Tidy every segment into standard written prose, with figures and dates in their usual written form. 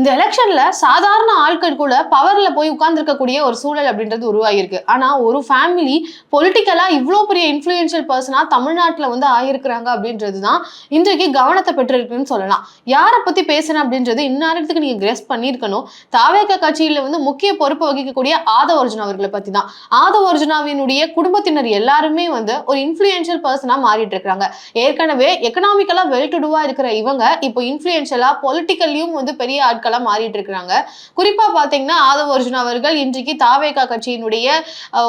இந்த எலெக்ஷன்ல சாதாரண ஆட்கள் கூட பவர்ல போய் உட்கார்ந்துருக்கக்கூடிய ஒரு சூழல் அப்படின்றது உருவாகிருக்கு. ஆனா ஒரு ஃபேமிலி பொலிட்டிக்கலா இவ்வளோ பெரிய இன்ஃப்ளூயன்ஷியல் பர்சனா தமிழ்நாட்டில் வந்து ஆகியிருக்கிறாங்க அப்படின்றது தான் இன்றைக்கு கவனத்தை பெற்றிருக்குன்னு சொல்லலாம். யாரை பத்தி பேசுறேன் அப்படின்றது இந்நேரத்துக்கு நீங்க கெஸ் பண்ணியிருக்கணும். தாவேகா கட்சியில வந்து முக்கிய பொறுப்பு வகிக்கக்கூடிய ஆதவ அர்ஜுனா அவர்களை பத்தி தான். ஆதவ அர்ஜுனாவினுடைய குடும்பத்தினர் எல்லாருமே வந்து ஒரு இன்ஃப்ளூயன்ஷியல் பர்சனா மாறிட்டு இருக்காங்க. ஏற்கனவே எக்கனாமிக்கலா வெல் டு டூவா இருக்கிற இவங்க இப்போ இன்ஃப்ளூயன்ஷியலா பொலிட்டிக்கல்லையும் வந்து பெரிய ஆட்களா மாறிட்டு இருக்காங்க. குறிப்பா பாத்தீங்கன்னா ஆதவ அர்ஜுனா அவர்கள் இன்றைக்கு தாவேகா கட்சியினுடைய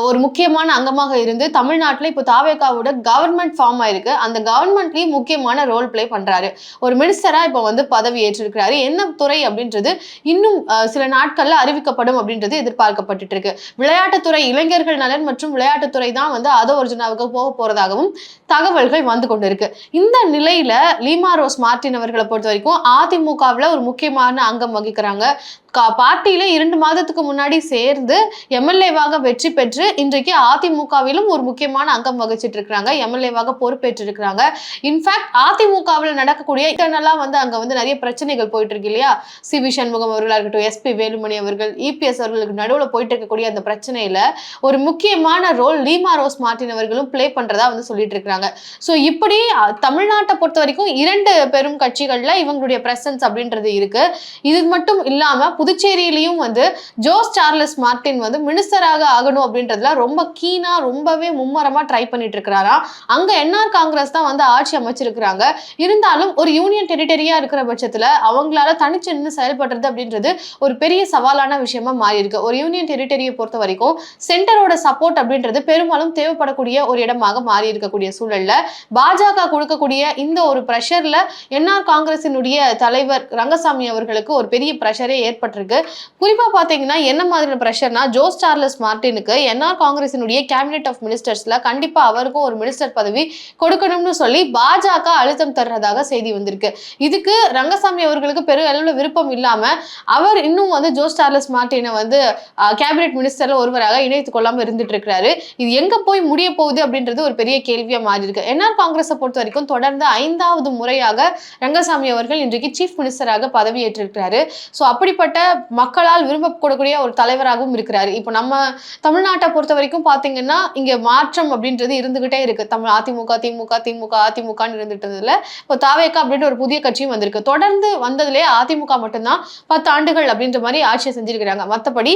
ஒரு முக்கியமான அங்கமாக இருந்து தமிழ்நாட்டில் இப்போ தாவேகாவோட கவர்மெண்ட் ஃபார்ம் ஆயிருக்கு. அந்த கவர்மெண்ட்லயும் முக்கியமான ரோல் பிளே பண்றாரு. ஒரு மினிஸ்டரா இப்போ வந்து பதவி ஏற்றிருக்கிறாரு. என்ன துறை அப்படின்றது இன்னும் சில நாட்கள்ல அறிவிக்கப்படும் அப்படின்றது எதிர்பார்க்கப்பட்டு இருக்கு. விளையாட்டுத்துறை, இளைஞர்கள் நலன் மற்றும் விளையாட்டுத்துறை தான் வந்து ஆதவ அர்ஜுனாவுக்கு போக போறதாகவும் தகவல்கள் வந்து கொண்டிருக்கு. இந்த நிலையில லீமா ரோஸ் மார்டின் அவர்களை பொறுத்த வரைக்கும் அதிமுகவில் ஒரு முக்கியமான அங்கம் வகிக்கிறாங்க. பார்ட்டியில 2 மாதத்துக்கு முன்னாடி சேர்ந்து எம்எல்ஏவாக வெற்றி பெற்று இன்றைக்கு அதிமுகவிலும் ஒரு முக்கியமான அங்கம் வகிச்சிட்டு இருக்கிறாங்க. எம்எல்ஏவாக பொறுப்பேற்று இருக்கிறாங்க. இன்ஃபேக்ட் அதிமுகவில் நடக்கக்கூடிய இன்டர்னலா வந்து அங்க வந்து நிறைய பிரச்சனைகள் போயிட்டு இருக்கு இல்லையா? சி.வி. சண்முகம் அவர்களா இருக்கட்டும், எஸ்.பி. வேலுமணி அவர்கள், இபிஎஸ் அவர்களுக்கு நடுவில் போயிட்டு இருக்கக்கூடிய அந்த பிரச்சனையில ஒரு முக்கியமான ரோல் லீமா ரோஸ் மார்டின் அவர்களும் பிளே பண்றதா வந்து சொல்லிட்டு இருக்காங்க. ஸோ இப்படி தமிழ்நாட்டை பொறுத்த வரைக்கும் 2 பெரும் கட்சிகள்ல இவங்களுடைய பிரசன்ஸ் அப்படின்றது இருக்கு. இது மட்டும் இல்லாம புதுச்சேரியிலையும் வந்து ஜோஸ் சார்லஸ் மார்டின் வந்து மினிஸ்டராக ஆகணும் அப்படின்றதுல ரொம்ப கீனா, ரொம்பவே மும்மரமா ட்ரை பண்ணிட்டு இருக்கிறாரா. அங்க என்ஆர் காங்கிரஸ் தான் வந்து ஆட்சி அமைச்சிருக்கிறாங்க. இருந்தாலும் ஒரு யூனியன் டெரிட்டரியா இருக்கிற பட்சத்துல அவங்களால தனிச்சு நின்று செயல்படுறது அப்படின்றது ஒரு பெரிய சவாலான விஷயமா மாறி இருக்கு. ஒரு யூனியன் டெரிட்டரியை பொறுத்த வரைக்கும் சென்டரோட சப்போர்ட் அப்படின்றது பெரும்பாலும் தேவைப்படக்கூடிய ஒரு இடமாக மாறி இருக்கக்கூடிய சூழல்ல பாஜக கொடுக்கக்கூடிய இந்த ஒரு பிரஷர்ல என்ஆர் காங்கிரசினுடைய தலைவர் ரங்கசாமி அவர்களுக்கு ஒரு பெரிய பிரஷரே ஏற்பட்டிருக்கு. குறிப்பா பாத்தீங்கன்னா என்ன மாதிரியான பிரஷர்னா, ஜோஸ் சார்லஸ் மார்டினுக்கு என்ஆர் காங்கிரசினுடைய கேபினெட் ஆஃப் மினிஸ்டர்ஸ்ல கண்டிப்பா அவருக்கும் ஒரு மினிஸ்டர் பதவி கொடுக்கணும்னு சொல்லி பாஜக அழுத்தம் தர்றதாக செய்தி வந்திருக்கு. இதுக்கு ரங்கசாமி அவர்களுக்கு பெரிய அளவுல விருப்பம் இல்லாம அவர் இன்னும் வந்து ஜோஸ் சார்லஸ் மார்டினை வந்து கேபினெட் மினிஸ்டர்ல ஒருவராக இணைத்துக் கொள்ளாம இருந்துட்டு இருக்கிறாரு. இது எங்க போய் முடிய போகுது அப்படின்றது ஒரு பெரிய கேள்வியா மாறி இருக்கு. என்ஆர் காங்கிரஸை பொறுத்த வரைக்கும் தொடர்ந்து 5வது முறையாக ரங்கசாமி அவர்கள் இன்றைக்கு சீஃப் மினிஸ்டராக பதவி ஏற்றிருக்கிறாரு. ஸோ அப்படிப்பட்ட மக்களால் விரும்பப்படக்கூடிய ஒரு தலைவராகவும் இருக்கிறாரு. இப்போ நம்ம தமிழ்நாட்டை பொறுத்த வரைக்கும் பாத்தீங்கன்னா இங்க மாற்றம் அப்படின்றது இருந்துகிட்டே இருக்கு. அதிமுக, திமுக, திமுக, அதிமுகன்னு இருந்துட்டதுல இப்போ தாவேகா அப்படின்ற ஒரு புதிய கட்சியும் வந்திருக்கு. தொடர்ந்து வந்ததுலேயே அதிமுக மட்டும்தான் 10 ஆண்டுகள் அப்படின்ற மாதிரி ஆட்சியை செஞ்சிருக்கிறாங்க. மற்றபடி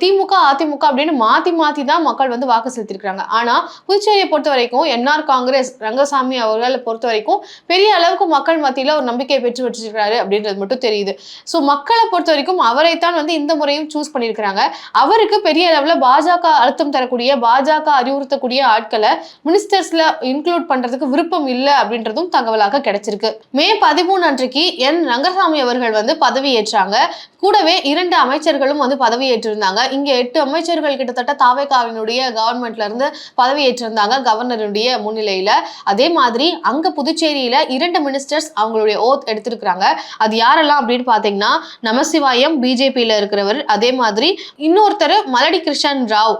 திமுக, அதிமுக அப்படின்னு மாத்தி தான் மக்கள் வந்து வாக்கு செலுத்திருக்கிறாங்க. ஆனா புதுச்சேரியை பொறுத்த வரைக்கும் என்ஆர் காங்கிரஸ் ரங்கசாமி அவர்களை பொறுத்த வரைக்கும் பெரிய அளவுக்கு மக்கள் மத்தியில ஒரு நம்பிக்கையை பெற்று வச்சிருக்கிறாரு அப்படின்றது மட்டும் தெரியுது. ஸோ மக்களை பொறுத்த வரைக்கும் அவரைத்தான் வந்து இந்த முறையும் சூஸ் பண்ணியிருக்கிறாங்க. அவருக்கு பெரிய அளவுல பாஜக அழுத்தம் தரக்கூடிய, பாஜக அறிவுறுத்தக்கூடிய ஆட்களை மினிஸ்டர்ஸ்ல இன்க்ளூட் பண்றதுக்கு விருப்பம் இல்லை அப்படின்றதும் தகவலாக கிடைச்சிருக்கு. மே 13 அன்றைக்கு என் ரங்கசாமி அவர்கள் வந்து பதவி ஏற்றாங்க. கூடவே 2 அமைச்சர்களும் வந்து பதவி ஏற்றிருந்தாங்க. இங்க 8 அமைச்சர்கள் கிட்டத்தட்ட தாவேகாவினுடைய கவர்மெண்ட்ல இருந்து பதவி ஏற்றிருந்தாங்க கவர்னருடைய முன்னிலையில. அதே மாதிரி அங்க புதுச்சேரியில 2 மினிஸ்டர்ஸ் அவங்களுடைய ஓத் எடுத்திருக்கிறாங்க. அது யாரெல்லாம் அப்படின்னு பாத்தீங்கன்னா நமசிவாயம் பிஜேபியில இருக்கிறவர், அதே மாதிரி இன்னொருத்தர் மலடி கிருஷ்ணன் ராவ்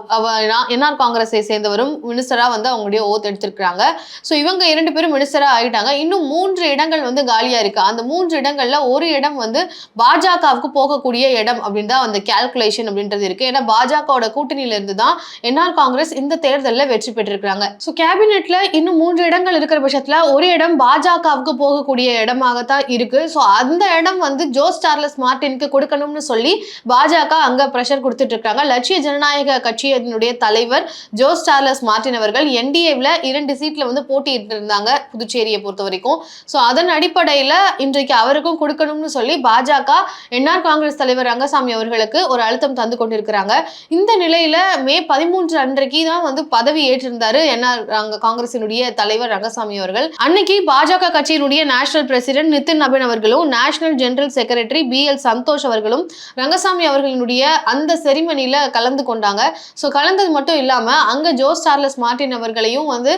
என்ஆர் காங்கிரஸை சேர்ந்தவரும் மினிஸ்டரா வந்து அவங்களுடைய ஓத் எடுத்திருக்கிறாங்க. ஸோ இவங்க 2 பேரும் மினிஸ்டரா ஆகிட்டாங்க. இன்னும் 3 இடங்கள் வந்து காலியா இருக்கு. அந்த 3 இடங்கள்ல ஒரு இடம் வந்து பாஜகவுக்கு போகக்கூடிய இடம் அப்படின்னு தான் அந்த கால்குலேஷன் அப்படின்றது இருக்கு. ஏன்னா பாஜகவோட கூட்டணியில இருந்து தான் என்ஆர் காங்கிரஸ் இந்த தேர்தலில் வெற்றி பெற்றிருக்கிறாங்க. ஸோ கேபினெட்ல இன்னும் 3 இடங்கள் இருக்கிற பட்சத்துல ஒரு இடம் பாஜகவுக்கு போகக்கூடிய இடமாகத்தான் இருக்கு. ஸோ அந்த இடம் வந்து ஜோஸ் சார்லஸ் மார்டினுக்கு கொடுக்கணும்னு சொல்லி பாஜக அங்க பிரஷர் கொடுத்துட்டு இருக்காங்க. லட்சிய ஜனநாயக கட்சியினுடைய தலைவர் ஜோஸ் சார்லஸ் மார்டின் அவர்கள் என்டிஏவில் 2 சீட்ல வந்து போட்டியிட்டு இருந்தாங்க புதுச்சேரியை பொறுத்த வரைக்கும். ஸோ அதன் அடிப்படையில் இன்றைக்கு அவருக்கும் கொடுக்கணும்னு சொல்லி பாஜக என்ஆர் காங்கிரஸ் தலைவர் ரங்கசாமி அவர்களுக்கு ஒரு அழுத்தம் தந்து கொண்டிருக்கிறாங்க. இந்த நிலையில மே 13 அன்றைக்கு தான் வந்து பதவி ஏற்றிருந்தாரு என்ஆர் காங்கிரசினுடைய தலைவர் ரங்கசாமி அவர்கள். அன்னைக்கு பாஜக கட்சியினுடைய நேஷனல் பிரசிடென்ட் நிதின் நபின் அவர்களும், national general secretary BL Santhosh அவர்களும் ரங்கசாமி அவர்களுடைய அந்த செரிமனியில கலந்து கொண்டாங்க. ஸோ கலந்தது மட்டும் இல்லாம அங்க ஜோஸ் சார்லஸ் மார்டின் அவர்களையும் வந்து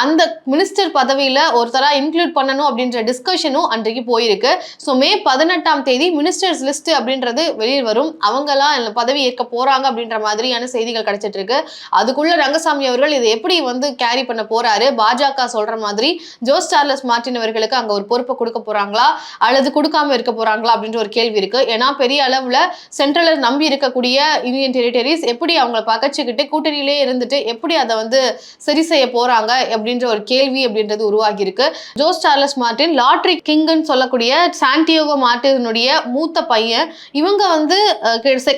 அந்த மினிஸ்டர் பதவியில ஒருத்தரா இன்க்ளூட் பண்ணணும் அப்படின்ற டிஸ்கஷனும் அன்றைக்கு போயிருக்கு. ஸோ மே 18ஆம் தேதி மினிஸ்டர்ஸ் லிஸ்ட் அப்படின்றது வெளியில் வரும். அவங்கலாம் பதவி ஏற்க போறாங்க அப்படின்ற மாதிரியான செய்திகள் கிடைச்சிட்டு இருக்கு. அதுக்குள்ள ரங்கசாமி அவர்கள் இதை எப்படி வந்து கேரி பண்ண போறாரு? பாஜக சொல்ற மாதிரி ஜோஸ் சார்லஸ் மார்டின் அவர்களுக்கு அங்க ஒரு பொறுப்பை கொடுக்க போறாங்களா அல்லது கொடுக்காம இருக்க போறாங்களா அப்படின்ற ஒரு கேள்வி இருக்கு. ஏன்னா பெரிய அளவுல சென்ட்ரலை நம்பி இருக்கக்கூடிய யூனியன் டெரிட்டரிஸ் எப்படி அவங்களை பகச்சுக்கிட்டு கூட்டணியிலே இருந்துட்டு எப்படி அதை வந்து சரி செய்ய போறாங்க அப்படின்ற ஒரு கேள்வி அப்படின்றது உருவாகி இருக்கு. ஜோஸ் சார்லஸ் மார்டின் லாட்ரி கிங்னு சொல்லக்கூடிய சாண்டியாகோ மார்டினுடைய மூத்த பையன். இவங்க வந்து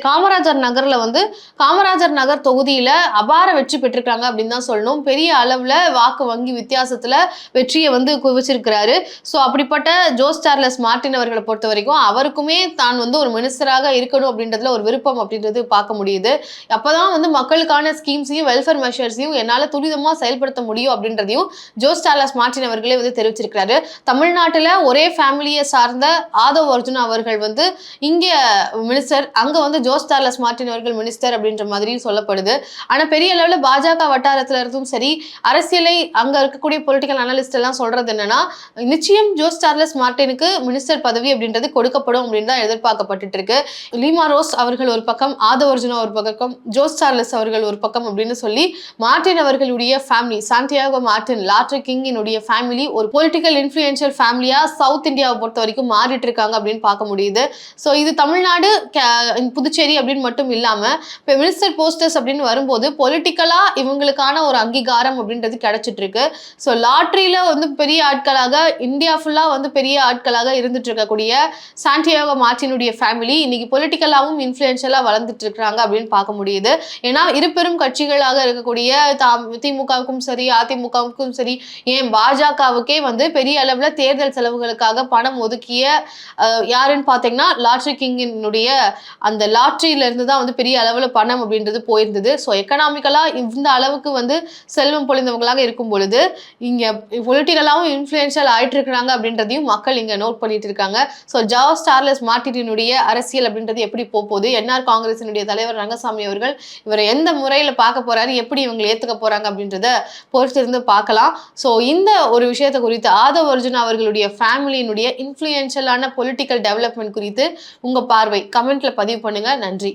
காமராஜர் நகர்ல வந்து காமராஜர் நகர் தொகுதியில அபார வெற்றி பெற்றிருக்காங்க அப்படின்னு தான் சொல்லணும். பெரிய அளவுல வாக்கு வங்கி வித்தியாசத்துல வெற்றியை வந்து குவிச்சிருக்கிறாரு. ஸோ அப்படிப்பட்ட ஜோஸ் சார்லஸ் மார்டின் அவர்களை பொறுத்த வரைக்கும் அவருக்குமே தான் வந்து ஒரு மினிஸ்டராக இருக்கணும் அப்படின்றதுல ஒரு விருப்பம் அப்படின்றது பார்க்க முடியுது. அப்பதான் வந்து மக்களுக்கான ஸ்கீம்ஸையும் வெல்ஃபேர் மெஷர்ஸையும் என்னால துரிதமா செயல்படுத்த முடியும் அப்படின்றதையும் ஜோஸ் சார்லஸ் மார்டின் அவர்களே வந்து தெரிவிச்சிருக்கிறாரு. தமிழ்நாட்டுல ஒரே ஃபேமிலியை சார்ந்த ஆதவ் அர்ஜுனா அவர்கள் வந்து இங்க மினிஸ்டர், அங்க வந்து ஜோஸ் சார்லஸ் மார்டின் அவர்கள் மினிஸ்டர் அப்படின்ற மாதிரி சொல்லப்படுது. ஆனா பெரிய அளவுல பாஜக வட்டாரத்துல இருந்தும் சரி, அரசியலை அங்க இருக்கக்கூடிய பொலிட்டிக்கல் அனலிஸ்ட் எல்லாம் சொல்றது என்னன்னா, நிச்சயம் ஜோஸ் சார்லஸ் மார்டினுக்கு மினிஸ்டர் பதவி அப்படின்றது கொடுக்கப்படும் அப்படின்னு தான் எதிர்பார்க்கப்பட்டு இருக்கு. லீமா ரோஸ் அவர்கள் ஒரு பக்கம், ஆதவ் அர்ஜுனா ஒரு பக்கம், ஜோஸ் சார்லஸ் அவர்கள் ஒரு பக்கம் அப்படின்னு சொல்லி மார்டின் அவர்களுடைய ஃபேமிலி, சாண்டியாகோ மார்டின் லாட்ரி கிங்கினுடைய ஃபேமிலி ஒரு பொலிட்டிக்கல் இன்ஃப்ளூயன்ஷியல் ஃபேமிலியா சவுத் இந்தியாவை பொறுத்த வரைக்கும் மாறிட்டு இருக்காங்க அப்படின்னு பார்க்க முடியுது. ஸோ இது தமிழ்நாடு, புதுச்சேரி அப்படின்னு மட்டும் இல்லாம இப்போ மினிஸ்டர் போஸ்டர்ஸ் அப்படின்னு வரும்போது பொலிட்டிக்கலா இவங்களுக்கான ஒரு அங்கீகாரம் அப்படின்றது கிடைச்சிட்டு இருக்கு. ஸோ லாட்ரியில வந்து பெரிய ஆட்களாக இந்தியா ஃபுல்லா வந்து பெரிய ஆட்களாக இருந்துட்டு இருக்கக்கூடிய சாண்டியாகோ மார்டினுடைய ஃபேமிலி இன்னைக்கு பொலிட்டிக்கலாவும் இன்ஃப்ளூயன்ஷியலா வளர்ந்துட்டு இருக்காங்க அப்படின்னு பார்க்க முடியுது. ஏன்னா இரு பெரும் கட்சிகளாக இருக்கக்கூடிய திமுகவுக்கும் சரி, அதிமுகவுக்கும் சரி, ஏன் பாஜகவுக்கே வந்து பெரிய அளவுல தேர்தல் செலவுகளுக்காக பணம் ஒதுக்கிய யாருன்னு பாத்தீங்கன்னா லாட்ரி கிங்கினுடைய அந்த லாட்ரியில இருந்து தான் வந்து பெரிய அளவுல பணம் அப்படின்றது போயிருந்தது. ஸோ எக்கனாமிக்கலா இந்த அளவுக்கு வந்து செல்வம் பொழிந்தவங்களாக இருக்கும் பொழுது இங்க பொலிட்டிக்கலாவும் இன்ஃப்ளூயன்ஷியல் ஆயிட்டு இருக்கிறாங்க அப்படின்றதையும் மக்கள் இங்க நோட் பண்ணிட்டு இருக்காங்க. ஸோ ஜோஸ் சார்லஸ் மார்டினுடைய அரசியல் அப்படின்றது எப்படி போகுது, என்ஆர் காங்கிரசினுடைய தலைவர் ரங்கசாமி அவர்கள் இவரை எந்த முறையில பார்க்க போறாரு, எப்படி இவங்களை ஏத்துக்க போறாங்க அப்படின்றத பொறுத்து இருந்து பார்க்கலாம். ஸோ இந்த ஒரு விஷயத்தை குறித்து ஆதவ் அர்ஜுனா அவர்களுடைய ஃபேமிலியினுடைய இன்ஃப்ளூயன்ஷியலான பொலிட்டிக்கல் டெவலப்மெண்ட் குறித்து உங்க பார்வை கமெண்ட்ல பதிவு பண்ணுங்க. நன்றி.